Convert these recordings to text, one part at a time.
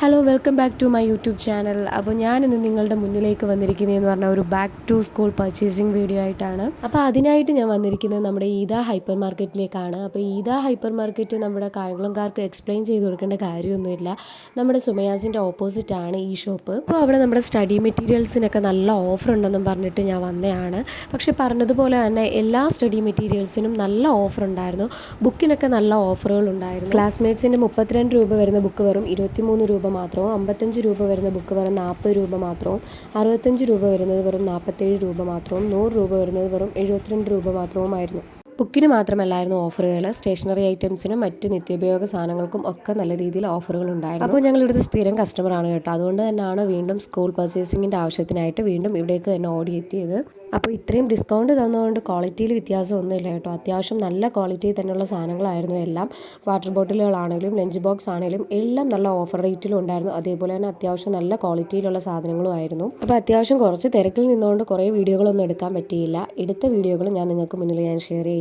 Hello welcome back to my YouTube channel. അപ്പോൾ ഞാനിന്ന് നിങ്ങളുടെ മുന്നിലേക്ക് വന്നിരിക്കുന്നതെന്ന് പറഞ്ഞാൽ ഒരു back to school purchasing video ആയിട്ടാണ്. അപ്പോൾ അതിനായിട്ട് ഞാൻ വന്നിരിക്കുന്നത് നമ്മുടെ ഈദ ഹൈപ്പർ മാർക്കറ്റിലേക്കാണ്. അപ്പോൾ ഈദ ഹൈപ്പർ മാർക്കറ്റ് നമ്മുടെ കായംകുളംകാർക്ക് എക്സ്പ്ലെയിൻ ചെയ്ത് കൊടുക്കേണ്ട കാര്യമൊന്നുമില്ല. നമ്മുടെ സുമയാസിൻ്റെ ഓപ്പോസിറ്റ് ആണ് ഈ ഷോപ്പ്. അപ്പോൾ അവിടെ നമ്മുടെ സ്റ്റഡി മെറ്റീരിയൽസിനൊക്കെ നല്ല ഓഫർ ഉണ്ടെന്നും പറഞ്ഞിട്ട് ഞാൻ വന്നതാണ്. പക്ഷേ പറഞ്ഞതുപോലെ തന്നെ എല്ലാ സ്റ്റഡി മെറ്റീരിയൽസിനും നല്ല ഓഫർ ഉണ്ടായിരുന്നു. ബുക്കിനൊക്കെ നല്ല ഓഫറുകൾ ഉണ്ടായിരുന്നു. ക്ലാസ്മേറ്റ്സിൻ്റെ 32 രൂപ വരുന്ന ബുക്ക് വെറും 23 രൂപ മാത്രവും, 55 രൂപ വരുന്ന ബുക്ക് വെറും 40 രൂപ മാത്രവും, 65 രൂപ വരുന്നത് വെറും 47 രൂപ മാത്രവും, 100 രൂപ വരുന്നത് വെറും 72 രൂപ മാത്രവുമായിരുന്നു. ബുക്കിന് മാത്രമല്ലായിരുന്നു ഓഫറുകൾ, സ്റ്റേഷനറി ഐറ്റംസിനും മറ്റ് നിത്യോപയോഗ സാധനങ്ങൾക്കും ഒക്കെ നല്ല രീതിയിൽ ഓഫറുകൾ ഉണ്ടായിരുന്നു. അപ്പോൾ ഞങ്ങൾ ഇവിടുത്തെ സ്ഥിരം കസ്റ്റമറാണ് കേട്ടോ. അതുകൊണ്ട് തന്നെയാണ് വീണ്ടും സ്കൂൾ പർച്ചേസിങ്ങിൻ്റെ ആവശ്യത്തിനായിട്ട് വീണ്ടും ഇവിടേക്ക് തന്നെ ഓടിയെത്തിയത്. അപ്പോൾ ഇത്രയും ഡിസ്കൗണ്ട് തന്നതുകൊണ്ട് ക്വാളിറ്റിയിൽ വ്യത്യാസമൊന്നുമില്ല കേട്ടോ. അത്യാവശ്യം നല്ല ക്വാളിറ്റി തന്നെയുള്ള സാധനങ്ങളായിരുന്നു എല്ലാം. വാട്ടർ ബോട്ടിലുകളാണെങ്കിലും ലഞ്ച് ബോക്സ് ആണെങ്കിലും എല്ലാം നല്ല ഓഫർ റേറ്റിലും ഉണ്ടായിരുന്നു. അതേപോലെ തന്നെ അത്യാവശ്യം നല്ല ക്വാളിറ്റിയിലുള്ള സാധനങ്ങളും ആയിരുന്നു. അപ്പോൾ അത്യാവശ്യം കുറച്ച് തിരക്കിൽ നിന്നുകൊണ്ട് കുറേ വീഡിയോകളൊന്നും എടുക്കാൻ പറ്റിയില്ല. എടുത്ത വീഡിയോകൾ ഞാൻ നിങ്ങൾക്ക് മുന്നിൽ ഷെയർ ചെയ്യാം.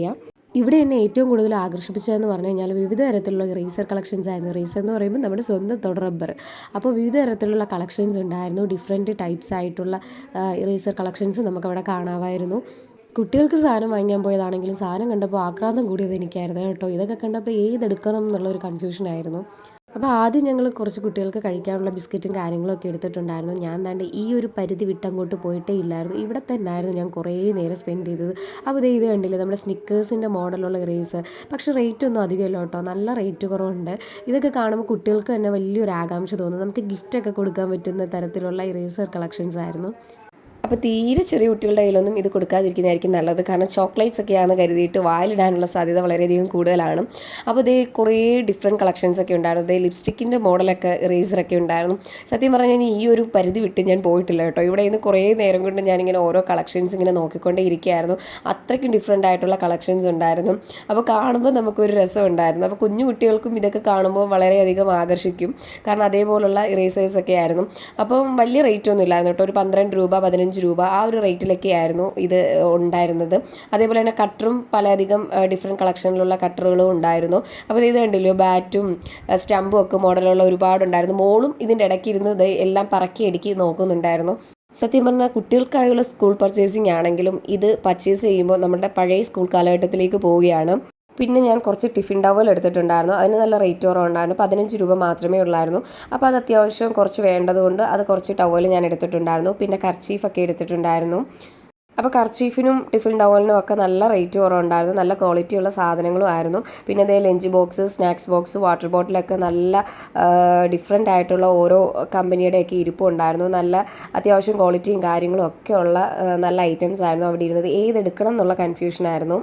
ഇവിടെ എന്നെ ഏറ്റവും കൂടുതൽ ആകർഷിപ്പിച്ചതെന്ന് പറഞ്ഞു കഴിഞ്ഞാൽ വിവിധ തരത്തിലുള്ള ഇറേസർ കളക്ഷൻസ് ആയിരുന്നു. ഇറേസർ എന്ന് പറയുമ്പോൾ നമ്മുടെ സ്വന്തം തൊട റബ്ബർ. അപ്പോൾ വിവിധ തരത്തിലുള്ള കളക്ഷൻസ് ഉണ്ടായിരുന്നു. ഡിഫറെൻറ്റ് ടൈപ്സ് ആയിട്ടുള്ള ഇറേസർ കളക്ഷൻസ് നമുക്കവിടെ കാണാമായിരുന്നു. കുട്ടികൾക്ക് സാധനം വാങ്ങിക്കാൻ പോയതാണെങ്കിലും സാധനം കണ്ടപ്പോൾ ആക്രാന്തം കൂടിയത് എനിക്കായിരുന്നു കേട്ടോ. ഇതൊക്കെ കണ്ടപ്പോൾ ഏതെടുക്കണം എന്നുള്ളൊരു കൺഫ്യൂഷനായിരുന്നു. അപ്പോൾ ആദ്യം ഞങ്ങൾ കുറച്ച് കുട്ടികൾക്ക് കഴിക്കാനുള്ള ബിസ്ക്കറ്റും കാര്യങ്ങളൊക്കെ എടുത്തിട്ടുണ്ടായിരുന്നു. ഞാൻ ദാണ്ട് ഈ ഒരു പരിധി വിട്ടങ്ങോട്ട് പോയിട്ടേ ഇല്ലായിരുന്നു. ഇവിടെ തന്നെ ആയിരുന്നു ഞാൻ കുറേ നേരം സ്പെൻഡ് ചെയ്തത്. അപ്പോൾ ഇത് കണ്ടില്ലേ നമ്മുടെ സ്നിക്കേഴ്സിൻ്റെ മോഡലുള്ള ഇറേസർ. പക്ഷേ റേറ്റ് ഒന്നും അധികമില്ല കേട്ടോ, നല്ല റേറ്റ് കുറവുണ്ട്. ഇതൊക്കെ കാണുമ്പോൾ കുട്ടികൾക്ക് തന്നെ വലിയൊരു ആകാംക്ഷ തോന്നും. നമുക്ക് ഗിഫ്റ്റൊക്കെ കൊടുക്കാൻ പറ്റുന്ന തരത്തിലുള്ള ഇറേസർ കളക്ഷൻസ് ആയിരുന്നു. അപ്പോൾ തീരെ ചെറിയ കുട്ടികളുടെ കയ്യിലൊന്നും ഇത് കൊടുക്കാതിരിക്കുന്നതായിരിക്കും നല്ലത്. കാരണം ചോക്ലേറ്റ്സ് ഒക്കെയാണെന്ന് കരുതിയിട്ട് വായിലിടാനുള്ള സാധ്യത വളരെയധികം കൂടുതലാണ്. അപ്പോൾ ഇതേ കുറേ ഡിഫറെൻറ്റ് കളക്ഷൻസ് ഒക്കെ ഉണ്ടായിരുന്നു. ഇതേ ലിപ്സ്റ്റിക്കിൻ്റെ മോഡലൊക്കെ ഇറേസറൊക്കെ ഉണ്ടായിരുന്നു. സത്യം പറഞ്ഞാൽ ഈ ഒരു പരിധി വിട്ട് ഞാൻ പോയിട്ടില്ല കേട്ടോ. ഇവിടെ നിന്ന് കുറേ നേരം കൊണ്ട് ഞാനിങ്ങനെ ഓരോ കളക്ഷൻസ് ഇങ്ങനെ നോക്കിക്കൊണ്ടേ ഇരിക്കുകയായിരുന്നു. അത്രയ്ക്കും ഡിഫറെൻ്റ് ആയിട്ടുള്ള കളക്ഷൻസ് ഉണ്ടായിരുന്നു. അപ്പോൾ കാണുമ്പോൾ നമുക്കൊരു രസം ഉണ്ടായിരുന്നു. അപ്പോൾ കുഞ്ഞു കുട്ടികൾക്കും ഇതൊക്കെ കാണുമ്പോൾ വളരെയധികം ആകർഷിക്കും. കാരണം അതേപോലുള്ള ഇറേസേഴ്സൊക്കെ ആയിരുന്നു. അപ്പം വലിയ റേറ്റ് ഒന്നും ഇല്ലായിരുന്നു കേട്ടോ. ഒരു 12 രൂപ 15 രൂപ ആ ഒരു റേറ്റിലൊക്കെ ആയിരുന്നു ഇത് ഉണ്ടായിരുന്നത്. അതേപോലെ തന്നെ കട്ടറും പലധികം ഡിഫറെൻറ്റ് കളക്ഷനിലുള്ള കട്ടറുകളും ഉണ്ടായിരുന്നു. അപ്പോൾ ഇത് കണ്ടില്ലോ, ബാറ്റും സ്റ്റമ്പും ഒക്കെ മോഡലുള്ള ഒരുപാടുണ്ടായിരുന്നു. മോളും ഇതിൻ്റെ ഇടയ്ക്ക് ഇരുന്ന് ഇത് എല്ലാം പറക്കി അടുക്കി നോക്കുന്നുണ്ടായിരുന്നു. സത്യം പറഞ്ഞാൽ കുട്ടികൾക്കായുള്ള സ്കൂൾ പർച്ചേസിങ് ആണെങ്കിലും ഇത് പർച്ചേസ് ചെയ്യുമ്പോൾ നമ്മുടെ പഴയ സ്കൂൾ കാലഘട്ടത്തിലേക്ക് പോവുകയാണ്. പിന്നെ ഞാൻ കുറച്ച് ടിഫിൻ ടവൽ എടുത്തിട്ടുണ്ടായിരുന്നു. അതിന് നല്ല റേറ്റ് കുറവുണ്ടായിരുന്നു. 15 രൂപ മാത്രമേ ഉള്ളായിരുന്നു. അപ്പോൾ അത് അത്യാവശ്യം കുറച്ച് വേണ്ടതുകൊണ്ട് അത് കുറച്ച് ടവൽ ഞാൻ എടുത്തിട്ടുണ്ടായിരുന്നു. പിന്നെ കർച്ചീഫൊക്കെ എടുത്തിട്ടുണ്ടായിരുന്നു. അപ്പോൾ കർച്ചീഫിനും ടിഫിൻ ടവലിനും ഒക്കെ നല്ല റേറ്റ് കുറവുണ്ടായിരുന്നു. നല്ല ക്വാളിറ്റിയുള്ള സാധനങ്ങളും ആയിരുന്നു. പിന്നെ അതേ lunch box, snacks box, water ബോട്ടിലൊക്കെ നല്ല ഡിഫറെൻ്റ് ആയിട്ടുള്ള ഓരോ കമ്പനിയുടെയൊക്കെ ഇരിപ്പുണ്ടായിരുന്നു. നല്ല അത്യാവശ്യം ക്വാളിറ്റിയും കാര്യങ്ങളും ഒക്കെ ഉള്ള നല്ല ഐറ്റംസ് ആയിരുന്നു അവിടെ ഇരുന്നത്. ഏതെടുക്കണം എന്നുള്ള കൺഫ്യൂഷനായിരുന്നു.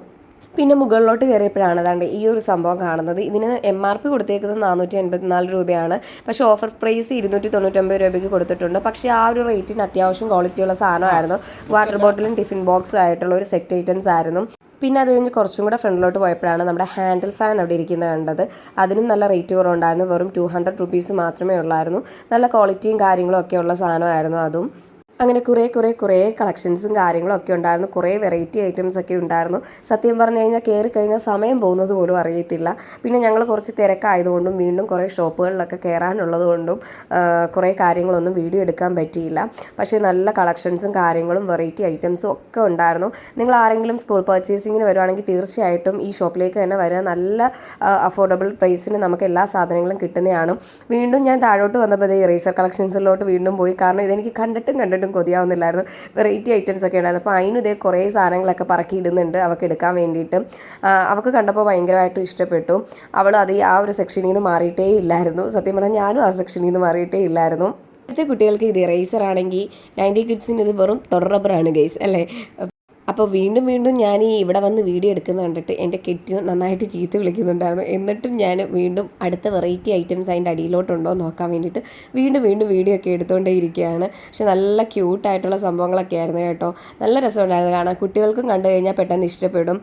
പിന്നെ മുകളിലോട്ട് കയറിയപ്പോഴാണ് അതാണ്ട് ഈ ഒരു സംഭവം കാണുന്നത്. ഇതിന് MRP കൊടുത്തേക്കുന്നത് 484 രൂപയാണ്. പക്ഷേ ഓഫർ പ്രൈസ് 299 രൂപയ്ക്ക് കൊടുത്തിട്ടുണ്ട്. പക്ഷേ ആ ഒരു റേറ്റിന് അത്യാവശ്യം ക്വാളിറ്റിയുള്ള സാധനമായിരുന്നു. വാട്ടർ ബോട്ടിലും ടിഫിൻ ബോക്സും ആയിട്ടുള്ള ഒരു സെറ്റ് ഐറ്റംസ് ആയിരുന്നു. പിന്നെ അത് കഴിഞ്ഞ് കുറച്ചും കൂടെ ഫ്രണ്ടിലോട്ട് പോയപ്പോഴാണ് നമ്മുടെ ഹാൻഡിൽ ഫാൻ അവിടെ ഇരിക്കുന്നത് കണ്ടത്. അതിനും നല്ല റേറ്റ് കുറവുണ്ടായിരുന്നു. വെറും 200 റുപ്പീസ് മാത്രമേ ഉള്ളായിരുന്നു. നല്ല ക്വാളിറ്റിയും കാര്യങ്ങളും ഒക്കെ ഉള്ള സാധനമായിരുന്നു അതും. അങ്ങനെ കുറേ കളക്ഷൻസും കാര്യങ്ങളും ഒക്കെ ഉണ്ടായിരുന്നു. കുറേ വെറൈറ്റി ഐറ്റംസ് ഒക്കെ ഉണ്ടായിരുന്നു. സത്യം പറഞ്ഞു കഴിഞ്ഞാൽ കയറി കഴിഞ്ഞാൽ സമയം പോകുന്നത് പോലും അറിയത്തില്ല. പിന്നെ ഞങ്ങൾ കുറച്ച് തിരക്കായതുകൊണ്ടും വീണ്ടും കുറേ ഷോപ്പുകളിലൊക്കെ കയറാനുള്ളത് കൊണ്ടും കുറേ കാര്യങ്ങളൊന്നും വീഡിയോ എടുക്കാൻ പറ്റിയില്ല. പക്ഷേ നല്ല കളക്ഷൻസും കാര്യങ്ങളും വെറൈറ്റി ഐറ്റംസും ഒക്കെ ഉണ്ടായിരുന്നു. നിങ്ങൾ ആരെങ്കിലും സ്കൂൾ പർച്ചേസിങ്ങിന് വരുവാണെങ്കിൽ തീർച്ചയായിട്ടും ഈ ഷോപ്പിലേക്ക് തന്നെ വരിക. നല്ല അഫോർഡബിൾ പ്രൈസിന് നമുക്ക് എല്ലാ സാധനങ്ങളും കിട്ടുന്നതാണ്. വീണ്ടും ഞാൻ താഴോട്ട് വന്നപ്പോൾ ഇറേസർ കളക്ഷൻസിലോട്ട് വീണ്ടും പോയി. കാരണം ഇതെനിക്ക് കണ്ടിട്ടും കൊതിയാവുന്നില്ലായിരുന്നു. വെറൈറ്റി ഐറ്റംസ് ഒക്കെ ഉണ്ടായിരുന്നു. അപ്പോൾ അതിനും ഇതേ കുറേ സാധനങ്ങളൊക്കെ പറക്കി ഇടുന്നുണ്ട് അവൾക്ക് എടുക്കാൻ വേണ്ടിയിട്ട്. അവൾക്ക് കണ്ടപ്പോൾ ഭയങ്കരമായിട്ട് ഇഷ്ടപ്പെട്ടു. അവൾ ആ ഒരു സെക്ഷനിൽ നിന്ന് മാറിയിട്ടേ ഇല്ലായിരുന്നു. സത്യം പറഞ്ഞാൽ ഞാനും ആ സെക്ഷനിൽ നിന്ന് മാറിയിട്ടേ ഇല്ലായിരുന്നു. ഇപ്പോഴത്തെ കുട്ടികൾക്ക് ഇത് ഇറേസർ ആണെങ്കിൽ 90 കിഡ്സിന് ഇത് വെറും തൊട റബ്ബറാണ് ഗൈസ് അല്ലേ. അപ്പോൾ വീണ്ടും ഞാൻ ഇവിടെ വന്ന് വീഡിയോ എടുക്കുന്നത് കണ്ടിട്ട് എൻ്റെ കെട്ടിയോ നന്നായിട്ട് ചീത്ത വിളിക്കുന്നുണ്ടായിരുന്നു. എന്നിട്ടും ഞാൻ വീണ്ടും അടുത്ത വെറൈറ്റി ഐറ്റംസ് അതിൻ്റെ അടിയിലോട്ടുണ്ടോ നോക്കാൻ വേണ്ടിയിട്ട് വീണ്ടും വീഡിയോ ഒക്കെ എടുത്തുകൊണ്ടേ ഇരിക്കുകയാണ്. പക്ഷെ നല്ല ക്യൂട്ടായിട്ടുള്ള സംഭവങ്ങളൊക്കെ ആയിരുന്നു കേട്ടോ. നല്ല രസമുണ്ടായിരുന്നു കാണാൻ. കുട്ടികൾക്കും കണ്ടു കഴിഞ്ഞാൽ പെട്ടെന്ന് ഇഷ്ടപ്പെടും.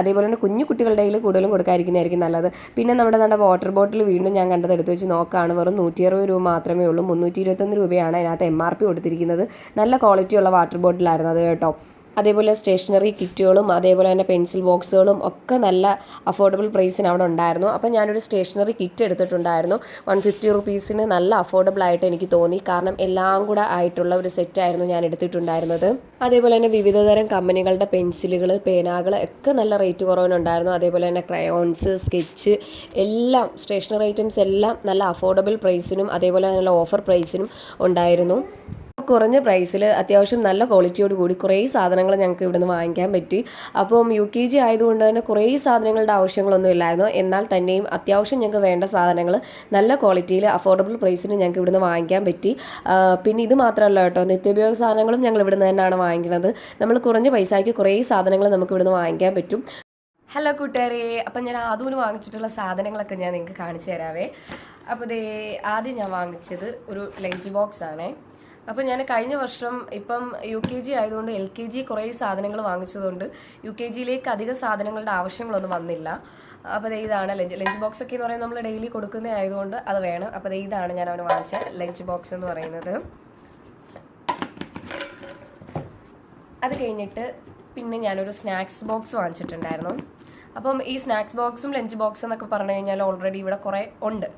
അതേപോലെ തന്നെ കുഞ്ഞു കുട്ടികളുടെ കയ്യിൽ കൂടുതലും കൊടുക്കാതിരിക്കുന്നതായിരിക്കും നല്ലത്. പിന്നെ നമ്മുടെ വാട്ടർ ബോട്ടിൽ വീണ്ടും ഞാൻ കണ്ടത് എടുത്ത് വെച്ച് നോക്കുകയാണ്. വെറും 160 രൂപ മാത്രമേ ഉള്ളൂ. 321 രൂപയാണ് അതിനകത്ത് MRP കൊടുത്തിരിക്കുന്നത്. നല്ല ക്വാളിറ്റിയുള്ള വാട്ടർ ബോട്ടിലായിരുന്നു അത് കേട്ടോ. അതേപോലെ സ്റ്റേഷനറി കിറ്റുകളും അതേപോലെ തന്നെ പെൻസിൽ ബോക്സുകളും ഒക്കെ നല്ല അഫോർഡബിൾ പ്രൈസിന് അവിടെ ഉണ്ടായിരുന്നു. അപ്പം ഞാനൊരു സ്റ്റേഷനറി കിറ്റ് എടുത്തിട്ടുണ്ടായിരുന്നു. 150 റുപ്പീസിന് നല്ല അഫോർഡബിൾ ആയിട്ട് എനിക്ക് തോന്നി. കാരണം എല്ലാം കൂടെ ആയിട്ടുള്ള ഒരു സെറ്റായിരുന്നു ഞാൻ എടുത്തിട്ടുണ്ടായിരുന്നത്. അതേപോലെ തന്നെ വിവിധതരം കമ്പനികളുടെ പെൻസിലുകൾ, പേനാകൾ ഒക്കെ നല്ല റേറ്റ് കുറവിനുണ്ടായിരുന്നു. അതേപോലെ തന്നെ ക്രയോൺസ്, സ്കെച്ച് എല്ലാം സ്റ്റേഷനറി ഐറ്റംസ് എല്ലാം നല്ല അഫോർഡബിൾ പ്രൈസിനും അതേപോലെ നല്ല ഓഫർ പ്രൈസിനും ഉണ്ടായിരുന്നു. കുറഞ്ഞ പ്രൈസിൽ അത്യാവശ്യം നല്ല ക്വാളിറ്റിയോട് കൂടി കുറേ സാധനങ്ങൾ ഞങ്ങൾക്ക് ഇവിടുന്ന് വാങ്ങിക്കാൻ പറ്റി. അപ്പം UKG ആയതുകൊണ്ട് തന്നെ കുറേ സാധനങ്ങളുടെ ആവശ്യങ്ങളൊന്നും ഇല്ലായിരുന്നു. എന്നാൽ തന്നെയും അത്യാവശ്യം ഞങ്ങൾക്ക് വേണ്ട സാധനങ്ങൾ നല്ല ക്വാളിറ്റിയിൽ അഫോർഡബിൾ പ്രൈസിന് ഞങ്ങൾക്ക് ഇവിടുന്ന് വാങ്ങിക്കാൻ പറ്റി. പിന്നെ ഇത് മാത്രമല്ല കേട്ടോ, നിത്യോപയോഗ സാധനങ്ങളും ഞങ്ങൾ ഇവിടുന്ന് തന്നെയാണ് വാങ്ങിക്കുന്നത്. നമ്മൾ കുറഞ്ഞ പൈസയ്ക്ക് കുറേ സാധനങ്ങൾ നമുക്ക് ഇവിടുന്ന് വാങ്ങിക്കാൻ പറ്റും. ഹലോ കൂട്ടുകാരെ, അപ്പം ഞാൻ ആദ്യം വാങ്ങിച്ചിട്ടുള്ള സാധനങ്ങളൊക്കെ ഞാൻ നിങ്ങൾക്ക് കാണിച്ചു തരാവേ. അപ്പോൾ ആദ്യം ഞാൻ വാങ്ങിച്ചത് ഒരു ലഞ്ച് ബോക്സ് ആണേ. അപ്പോൾ ഞാൻ കഴിഞ്ഞ വർഷം ഇപ്പം UKG ആയതുകൊണ്ട് LKG കുറേ സാധനങ്ങൾ വാങ്ങിച്ചതുകൊണ്ട് UKGയിലേക്ക് അധികം സാധനങ്ങളുടെ ആവശ്യങ്ങളൊന്നും വന്നില്ല. അപ്പോൾ ഇതാണ് ലഞ്ച് ബോക്സ് ഒക്കെ എന്ന് പറയുന്നത് നമ്മൾ ഡെയിലി കൊടുക്കുന്ന ആയതുകൊണ്ട് അത് വേണം. അപ്പോൾ ഇതാണ് ഞാൻ അവന് വാങ്ങിച്ച ലഞ്ച് ബോക്സ് എന്ന് പറയുന്നത്. അത് കഴിഞ്ഞിട്ട് പിന്നെ ഞാനൊരു സ്നാക്സ് ബോക്സ് വാങ്ങിച്ചിട്ടുണ്ടായിരുന്നു. അപ്പം ഈ സ്നാക്സ് ബോക്സും ലഞ്ച് ബോക്സും എന്നൊക്കെ പറഞ്ഞു കഴിഞ്ഞാൽ ഓൾറെഡി ഇവിടെ കുറേ ഉണ്ട്.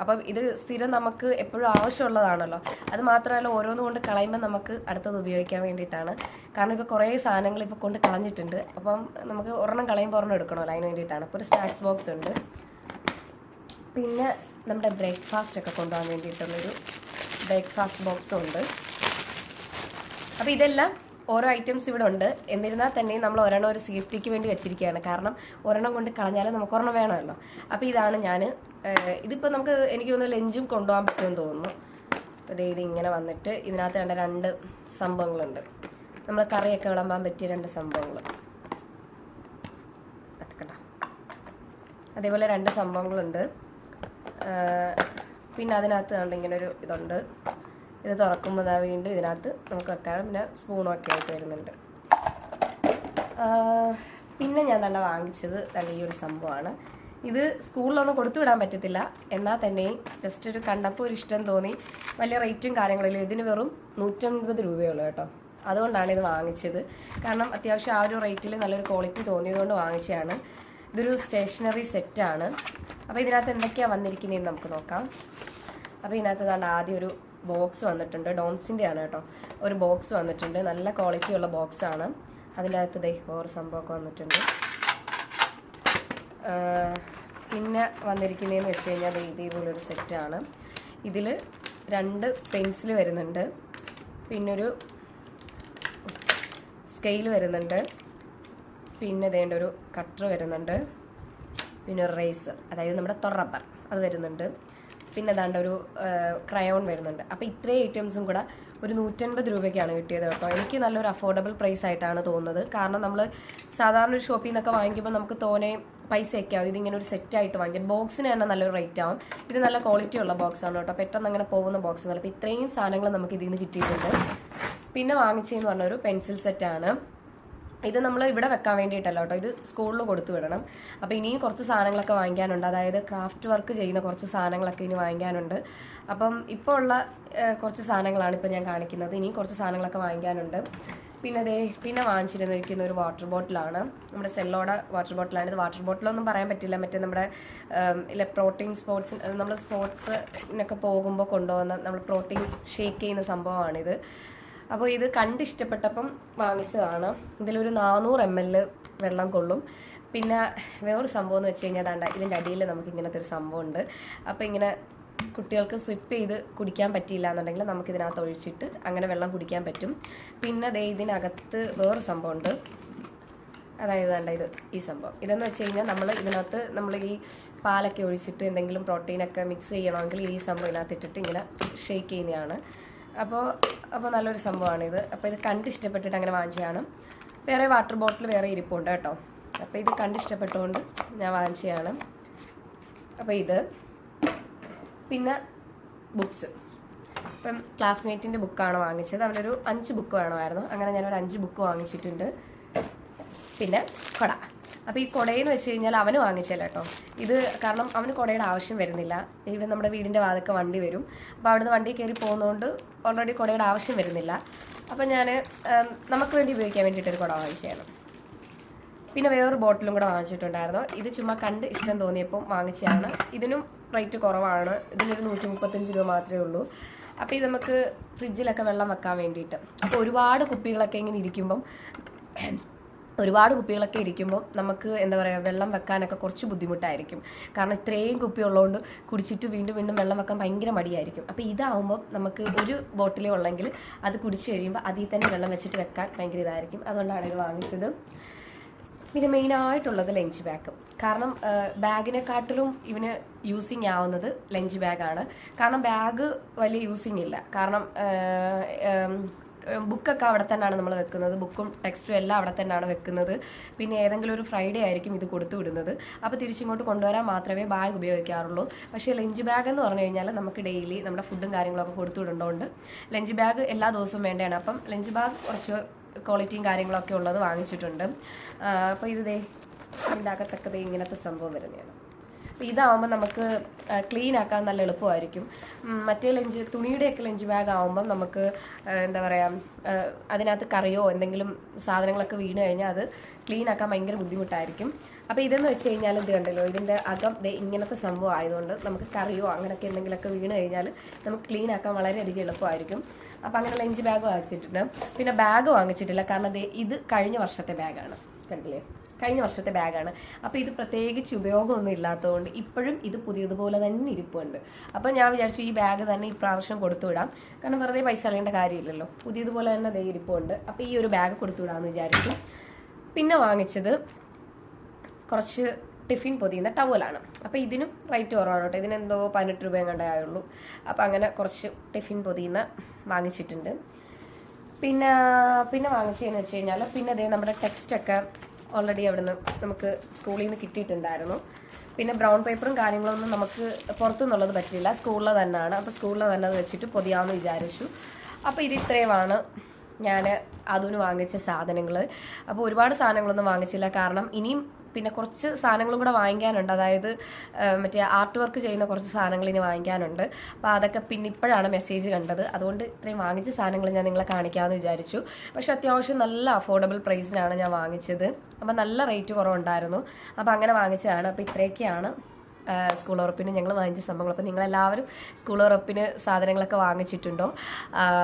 അപ്പം ഇത് സ്ഥിരം നമുക്ക് എപ്പോഴും ആവശ്യമുള്ളതാണല്ലോ. അത് മാത്രമല്ല ഓരോന്നും കൊണ്ട് കളയുമ്പോൾ നമുക്ക് അടുത്തത് ഉപയോഗിക്കാൻ വേണ്ടിയിട്ടാണ്. കാരണം ഇപ്പോൾ കുറേ സാധനങ്ങൾ ഇപ്പോൾ കൊണ്ട് കളഞ്ഞിട്ടുണ്ട്. അപ്പം നമുക്ക് ഒരെണ്ണം കളയുമ്പോൾ ഒരെണ്ണം എടുക്കണമല്ലോ, അതിന് വേണ്ടിയിട്ടാണ്. അപ്പോൾ ഒരു സ്നാക്സ് ബോക്സ് ഉണ്ട്. പിന്നെ നമ്മുടെ ബ്രേക്ക്ഫാസ്റ്റ് ഒക്കെ കൊണ്ടുപോകാൻ വേണ്ടിയിട്ടുള്ളൊരു ബ്രേക്ക്ഫാസ്റ്റ് ബോക്സും ഉണ്ട്. അപ്പോൾ ഇതെല്ലാം ഓരോ ഐറ്റംസ് ഇവിടെ ഉണ്ട്. എന്നിരുന്നാൽ തന്നെയും നമ്മൾ ഒരെണ്ണം ഒരു സേഫ്റ്റിക്ക് വേണ്ടി വെച്ചിരിക്കുകയാണ്. കാരണം ഒരെണ്ണം കൊണ്ട് കളഞ്ഞാലും നമുക്ക് ഒരെണ്ണം വേണമല്ലോ. അപ്പോൾ ഇതാണ് ഞാൻ ഇതിപ്പോൾ എനിക്ക് തോന്നുന്നു ലഞ്ചും കൊണ്ടുപോകാൻ പറ്റുമെന്ന് തോന്നുന്നു. അപ്പോൾ ഇതിങ്ങനെ വന്നിട്ട് ഇതിനകത്ത് കണ്ട 2 സംഭവങ്ങളുണ്ട്. നമ്മൾ കറിയൊക്കെ വിളമ്പാൻ പറ്റിയ 2 സംഭവങ്ങൾ. അതേപോലെ 2 സംഭവങ്ങളുണ്ട്. പിന്നെ അതിനകത്ത് കണ്ട് ഇങ്ങനെ ഒരു ഇതുണ്ട്. ഇത് തുറക്കുമ്പോൾ വീണ്ടും ഇതിനകത്ത് നമുക്ക് വെക്കാം. പിന്നെ സ്പൂണും ഒക്കെ ആയിട്ട് വരുന്നുണ്ട്. പിന്നെ ഞാൻ തന്നെ വാങ്ങിച്ചത് ഈ ഒരു സംഭവമാണ്. ഇത് സ്കൂളിലൊന്നും കൊടുത്തു വിടാൻ പറ്റത്തില്ല. എന്നാൽ തന്നെയും ജസ്റ്റ് ഒരു കണ്ടപ്പോൾ ഒരു ഇഷ്ടം തോന്നി. വലിയ റേറ്റും കാര്യങ്ങളില്ല. ഇതിന് വെറും 150 രൂപയുള്ളൂ കേട്ടോ. അതുകൊണ്ടാണ് ഇത് വാങ്ങിച്ചത്. കാരണം അത്യാവശ്യം ആ ഒരു റേറ്റിൽ നല്ലൊരു ക്വാളിറ്റി തോന്നിയതുകൊണ്ട് വാങ്ങിച്ചതാണ്. ഇതൊരു സ്റ്റേഷനറി സെറ്റാണ്. അപ്പോൾ ഇതിനകത്ത് എന്തൊക്കെയാണ് വന്നിരിക്കുന്നതെന്ന് നമുക്ക് നോക്കാം. അപ്പോൾ ഇതിനകത്ത് ആദ്യം ഒരു ബോക്സ് വന്നിട്ടുണ്ട്. ഡോംസിൻ്റെ ആണ് കേട്ടോ. ഒരു ബോക്സ് വന്നിട്ടുണ്ട്. നല്ല ക്വാളിറ്റി ഉള്ള ബോക്സാണ്. അതിൻ്റെ അകത്ത് വേറെ സംഭവമൊക്കെ വന്നിട്ടുണ്ട്. പിന്നെ വന്നിരിക്കുന്നതെന്ന് വെച്ച് കഴിഞ്ഞാൽ ഇതേപോലൊരു സെറ്റാണ്. ഇതിൽ 2 പെൻസിൽ വരുന്നുണ്ട്. പിന്നൊരു സ്കെയിൽ വരുന്നുണ്ട്. പിന്നെ ഒരു കട്ടർ വരുന്നുണ്ട്. പിന്നെ ഒരു റേസർ, അതായത് നമ്മുടെ റബ്ബർ അത് വരുന്നുണ്ട്. പിന്നെ ഒരു ക്രയോൺ വരുന്നുണ്ട്. അപ്പോൾ ഇത്രയും ഐറ്റംസും കൂടെ ഒരു 150 രൂപയ്ക്കാണ് കിട്ടിയത് കേട്ടോ. എനിക്ക് നല്ലൊരു അഫോർഡബിൾ പ്രൈസ് ആയിട്ടാണ് തോന്നുന്നത്. കാരണം നമ്മൾ സാധാരണ ഒരു ഷോപ്പിൽ നിന്നൊക്കെ വാങ്ങിക്കുമ്പോൾ നമുക്ക് തോനെ പൈസയൊക്കെ ആവും. ഇതിങ്ങനെ ഒരു സെറ്റായിട്ട് വാങ്ങിക്കും. ബോക്സിന് തന്നെ നല്ലൊരു റേറ്റ് ആവും. ഇത് നല്ല ക്വാളിറ്റി ഉള്ള ബോക്സാണ് കേട്ടോ. പെട്ടെന്ന് അങ്ങനെ പോകുന്ന ബോക്സ് ഒന്നുമല്ല. അപ്പോൾ ഇത്രയും സാധനങ്ങൾ നമുക്ക് ഇതിൽ നിന്ന് കിട്ടിയിട്ടുണ്ട്. പിന്നെ വാങ്ങിച്ചതെന്ന് പറഞ്ഞൊരു പെൻസിൽ സെറ്റാണ്. ഇത് നമ്മൾ ഇവിടെ വെക്കാൻ വേണ്ടിയിട്ടല്ല കേട്ടോ. ഇത് സ്കൂളിൽ കൊടുത്തു വിടണം. അപ്പോൾ ഇനിയും കുറച്ച് സാധനങ്ങളൊക്കെ വാങ്ങിക്കാനുണ്ട്. അതായത് ക്രാഫ്റ്റ് വർക്ക് ചെയ്യുന്ന കുറച്ച് സാധനങ്ങളൊക്കെ ഇനി വാങ്ങിക്കാനുണ്ട്. അപ്പം ഇപ്പോൾ ഉള്ള കുറച്ച് സാധനങ്ങളാണ് ഇപ്പോൾ ഞാൻ കാണിക്കുന്നത്. ഇനിയും കുറച്ച് സാധനങ്ങളൊക്കെ വാങ്ങിക്കാനുണ്ട്. പിന്നെ വാങ്ങിച്ചിരുന്നിരിക്കുന്ന ഒരു വാട്ടർ ബോട്ടിലാണ്. നമ്മുടെ സെല്ലോടെ വാട്ടർ ബോട്ടിലാണ്. ഇത് വാട്ടർ ബോട്ടിലൊന്നും പറയാൻ പറ്റില്ല. മറ്റേ നമ്മുടെ പ്രോട്ടീൻ നമ്മൾ സ്പോർട്സിനൊക്കെ പോകുമ്പോൾ കൊണ്ടുപോകുന്ന നമ്മൾ പ്രോട്ടീൻ ഷേക്ക് ചെയ്യുന്ന സംഭവമാണിത്. അപ്പോൾ ഇത് കണ്ടിഷ്ടപ്പെട്ടപ്പം വാങ്ങിച്ചതാണ്. ഇതിലൊരു 400 ml വെള്ളം കൊള്ളും. പിന്നെ വേറൊരു സംഭവം എന്ന് വെച്ച് കഴിഞ്ഞാൽ ഇതിൻ്റെ അടിയിൽ നമുക്ക് ഇങ്ങനത്തെ ഒരു സംഭവമുണ്ട്. അപ്പോൾ ഇങ്ങനെ കുട്ടികൾക്ക് സ്വിപ്പ് ചെയ്ത് കുടിക്കാൻ പറ്റിയില്ല എന്നുണ്ടെങ്കിൽ നമുക്ക് ഇതിനകത്ത് ഒഴിച്ചിട്ട് അങ്ങനെ വെള്ളം കുടിക്കാൻ പറ്റും. പിന്നെ ഇതിനകത്ത് വേറൊരു സംഭവമുണ്ട്. അതായത് ഇത് ഈ സംഭവം ഇതെന്ന് വെച്ച് കഴിഞ്ഞാൽ നമ്മൾ ഈ പാലൊക്കെ ഒഴിച്ചിട്ട് എന്തെങ്കിലും പ്രോട്ടീനൊക്കെ മിക്സ് ചെയ്യണമെങ്കിൽ ഈ സംഭവം ഇതിനകത്ത് ഇട്ടിട്ട് ഇങ്ങനെ ഷേക്ക് ചെയ്യുന്നതാണ്. അപ്പോൾ നല്ലൊരു സംഭവമാണിത്. അപ്പോൾ ഇത് കണ്ടിഷ്ടപ്പെട്ടിട്ട് അങ്ങനെ വാങ്ങിച്ചതാണ്. വേറെ വാട്ടർ ബോട്ടിൽ വേറെ ഇരിപ്പുണ്ട് കേട്ടോ. അപ്പോൾ ഇത് കണ്ടിഷ്ടപ്പെട്ടുകൊണ്ട് ഞാൻ വാങ്ങിച്ചതാണ്. അപ്പോൾ ഇത് പിന്നെ ബുക്സ്. ഇപ്പം ക്ലാസ്മേറ്റിൻ്റെ ബുക്കാണ് വാങ്ങിച്ചത്. അവനൊരു 5 ബുക്ക് വേണമായിരുന്നു. അങ്ങനെ ഞാനൊരു 5 ബുക്ക് വാങ്ങിച്ചിട്ടുണ്ട്. പിന്നെ അപ്പോൾ ഈ കുടയെന്ന് വെച്ച് കഴിഞ്ഞാൽ അവന് വാങ്ങിച്ചല്ല കേട്ടോ. ഇത് കാരണം അവന് കുടയുടെ ആവശ്യം വരുന്നില്ല. ഇവിടെ നമ്മുടെ വീടിൻ്റെ വാതൊക്കെ വണ്ടി വരും. അപ്പോൾ അവിടുന്ന് വണ്ടി കയറി പോകുന്നതുകൊണ്ട് ഓൾറെഡി കുടയുടെ ആവശ്യം വരുന്നില്ല. അപ്പം ഞാൻ നമുക്ക് വേണ്ടി ഉപയോഗിക്കാൻ വേണ്ടിയിട്ടൊരു കുട വാങ്ങിച്ചാണ്. പിന്നെ വേറൊരു ബോട്ടിലും കൂടെ വാങ്ങിച്ചിട്ടുണ്ടായിരുന്നു. ഇത് ചുമ്മാ കണ്ട് ഇഷ്ടം തോന്നിയപ്പോൾ വാങ്ങിച്ചതാണ്. ഇതിനും റേറ്റ് കുറവാണ്. ഇതിനൊരു 135 രൂപ മാത്രമേ ഉള്ളൂ. അപ്പോൾ ഇത് നമുക്ക് ഫ്രിഡ്ജിലൊക്കെ വെള്ളം വെക്കാൻ വേണ്ടിയിട്ട്. അപ്പോൾ ഒരുപാട് കുപ്പികളൊക്കെ ഇരിക്കുമ്പോൾ നമുക്ക് എന്താ പറയുക, വെള്ളം വെക്കാനൊക്കെ കുറച്ച് ബുദ്ധിമുട്ടായിരിക്കും. കാരണം ഇത്രയും കുപ്പി ഉള്ളതുകൊണ്ട് കുടിച്ചിട്ട് വീണ്ടും വീണ്ടും വെള്ളം വെക്കാൻ ഭയങ്കര മടിയായിരിക്കും. അപ്പോൾ ഇതാവുമ്പോൾ നമുക്ക് ഒരു ബോട്ടിലേ ഉള്ളെങ്കിൽ അത് കുടിച്ച് കഴിയുമ്പോൾ അതിൽ തന്നെ വെള്ളം വെച്ചിട്ട് വെക്കാൻ ഭയങ്കര ഇതായിരിക്കും. അതുകൊണ്ടാണ് ഇത് വാങ്ങിച്ചത്. പിന്നെ മെയിനായിട്ടുള്ളത് ലഞ്ച് ബാഗ്. കാരണം ബാഗിനെക്കാട്ടിലും ഇവന് യൂസിങ് ആവുന്നത് ലഞ്ച് ബാഗാണ്. കാരണം ബാഗ് വലിയ യൂസിങ് ഇല്ല. കാരണം ബുക്കൊക്കെ അവിടെ തന്നെയാണ് നമ്മൾ വെക്കുന്നത്. ബുക്കും ടെക്സ്റ്റും എല്ലാം അവിടെ തന്നെയാണ് വെക്കുന്നത്. പിന്നെ ഏതെങ്കിലും ഒരു ഫ്രൈഡേ ആയിരിക്കും ഇത് കൊടുത്തു വിടുന്നത്. അപ്പോൾ തിരിച്ചിങ്ങോട്ട് കൊണ്ടുവരാൻ മാത്രമേ ബാഗ് ഉപയോഗിക്കാറുള്ളൂ. പക്ഷേ ലഞ്ച് ബാഗ് എന്ന് പറഞ്ഞു കഴിഞ്ഞാൽ നമുക്ക് ഡെയിലി നമ്മുടെ ഫുഡും കാര്യങ്ങളൊക്കെ കൊടുത്തു വിടേണ്ടതുകൊണ്ട് ലഞ്ച് ബാഗ് എല്ലാ ദിവസവും വേണ്ടതാണ്. അപ്പം ലഞ്ച് ബാഗ് കുറച്ച് ക്വാളിറ്റിയും കാര്യങ്ങളൊക്കെ ഉള്ളത് വാങ്ങിച്ചിട്ടുണ്ട്. അപ്പോൾ ഇത് ഉണ്ടാക്കത്തക്കതേ ഇങ്ങനത്തെ സംഭവം വരുന്നതാണ്. അപ്പോൾ ഇതാവുമ്പോൾ നമുക്ക് ക്ലീൻ ആക്കാൻ നല്ല എളുപ്പമായിരിക്കും. മറ്റേ തുണിയുടെയൊക്കെ ലഞ്ച് ബാഗ് ആവുമ്പം നമുക്ക് എന്താ പറയുക, അതിനകത്ത് കറിയോ എന്തെങ്കിലും സാധനങ്ങളൊക്കെ വീണ് കഴിഞ്ഞാൽ അത് ക്ലീൻ ആക്കാൻ ഭയങ്കര ബുദ്ധിമുട്ടായിരിക്കും. അപ്പോൾ ഇതെന്ന് വെച്ച് കഴിഞ്ഞാൽ ഇത് കണ്ടല്ലോ, ഇതിൻ്റെ അകം ഇങ്ങനത്തെ സംഭവം ആയതുകൊണ്ട് നമുക്ക് കറിയോ അങ്ങനെയൊക്കെ എന്തെങ്കിലുമൊക്കെ വീണ് കഴിഞ്ഞാൽ നമുക്ക് ക്ലീൻ ആക്കാൻ വളരെയധികം എളുപ്പമായിരിക്കും. അപ്പോൾ അങ്ങനെ ലഞ്ച് ബാഗ് വാങ്ങിച്ചിട്ടുണ്ട്. പിന്നെ ബാഗ് വാങ്ങിച്ചിട്ടില്ല, കാരണം ഇത് കഴിഞ്ഞ വർഷത്തെ ബാഗാണ്. കണ്ടില്ലേ, കഴിഞ്ഞ വർഷത്തെ ബാഗാണ്. അപ്പോൾ ഇത് പ്രത്യേകിച്ച് ഉപയോഗമൊന്നും ഇല്ലാത്തതുകൊണ്ട് ഇപ്പോഴും ഇത് പുതിയതുപോലെ തന്നെ ഇരിപ്പുണ്ട്. അപ്പോൾ ഞാൻ വിചാരിച്ചു ഈ ബാഗ് തന്നെ ഇപ്രാവശ്യം കൊടുത്തുവിടാം. കാരണം വെറുതെ പൈസ അറിയേണ്ട കാര്യമില്ലല്ലോ, പുതിയതുപോലെ തന്നെ ഇരിപ്പുണ്ട്. അപ്പോൾ ഈ ഒരു ബാഗ് കൊടുത്തുവിടാമെന്ന് വിചാരിച്ചു. പിന്നെ വാങ്ങിച്ചത് കുറച്ച് ടിഫിൻ പൊതിയുന്ന ടവലാണ്. അപ്പോൾ ഇതിനും റേറ്റ് കുറവാണ് കേട്ടോ. ഇതിനെന്തോ 18 രൂപയും കണ്ടേ ആയുള്ളൂ. അപ്പോൾ അങ്ങനെ കുറച്ച് ടിഫിൻ പൊതിയുന്ന വാങ്ങിച്ചിട്ടുണ്ട്. പിന്നെ വാങ്ങിച്ചതെന്ന് വെച്ച് കഴിഞ്ഞാൽ പിന്നെ നമ്മുടെ ടെക്സ്റ്റൊക്കെ ഓൾറെഡി അവിടുന്ന് നമുക്ക് സ്കൂളിൽ നിന്ന് കിട്ടിയിട്ടുണ്ടായിരുന്നു. പിന്നെ ബ്രൗൺ പേപ്പറും കാര്യങ്ങളൊന്നും നമുക്ക് പുറത്തുനിന്നുള്ളത് പറ്റില്ല, സ്കൂളിൽ തന്നെയാണ്. അപ്പോൾ സ്കൂളിൽ തന്നെ അത് വെച്ചിട്ട് പൊതിയാമെന്ന് വിചാരിച്ചു. അപ്പോൾ ഇത് ഇത്രയുമാണ് ഞാൻ അതിന് വാങ്ങിച്ച സാധനങ്ങൾ. അപ്പോൾ ഒരുപാട് സാധനങ്ങളൊന്നും വാങ്ങിച്ചില്ല, കാരണം ഇനിയും പിന്നെ കുറച്ച് സാധനങ്ങളും കൂടെ വാങ്ങിക്കാനുണ്ട്. അതായത് മറ്റേ ആർട്ട് വർക്ക് ചെയ്യുന്ന കുറച്ച് സാധനങ്ങൾ ഇനി വാങ്ങിക്കാനുണ്ട്. അപ്പോൾ അതൊക്കെ പിന്നെ ഇപ്പോഴാണ് മെസ്സേജ് കണ്ടത്. അതുകൊണ്ട് ഇത്രയും വാങ്ങിച്ച സാധനങ്ങൾ ഞാൻ നിങ്ങളെ കാണിക്കാമെന്ന് വിചാരിച്ചു. പക്ഷെ അത്യാവശ്യം നല്ല അഫോർഡബിൾ പ്രൈസിനാണ് ഞാൻ വാങ്ങിച്ചത്. അപ്പോൾ നല്ല റേറ്റ് കുറവുണ്ടായിരുന്നു. അപ്പോൾ അങ്ങനെ വാങ്ങിച്ചതാണ്. അപ്പോൾ ഇത്രയൊക്കെയാണ് സ്കൂൾ ഉറപ്പിന് ഞങ്ങൾ വാങ്ങിച്ച സംഭവങ്ങൾ. അപ്പോൾ നിങ്ങളെല്ലാവരും സ്കൂൾ ഉറപ്പിന് സാധനങ്ങളൊക്കെ വാങ്ങിച്ചിട്ടുണ്ടോ?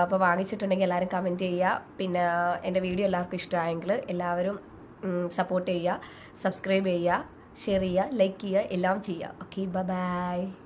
അപ്പോൾ വാങ്ങിച്ചിട്ടുണ്ടെങ്കിൽ എല്ലാവരും കമൻറ്റ് ചെയ്യുക. പിന്നെ എൻ്റെ വീഡിയോ എല്ലാവർക്കും ഇഷ്ടമായെങ്കിൽ എല്ലാവരും സപ്പോർട്ട് ചെയ്യുക, സബ്സ്ക്രൈബ് ചെയ്യുക, ഷെയർ ചെയ്യുക, ലൈക്ക് ചെയ്യുക, എല്ലാം ചെയ്യുക. Okay, by.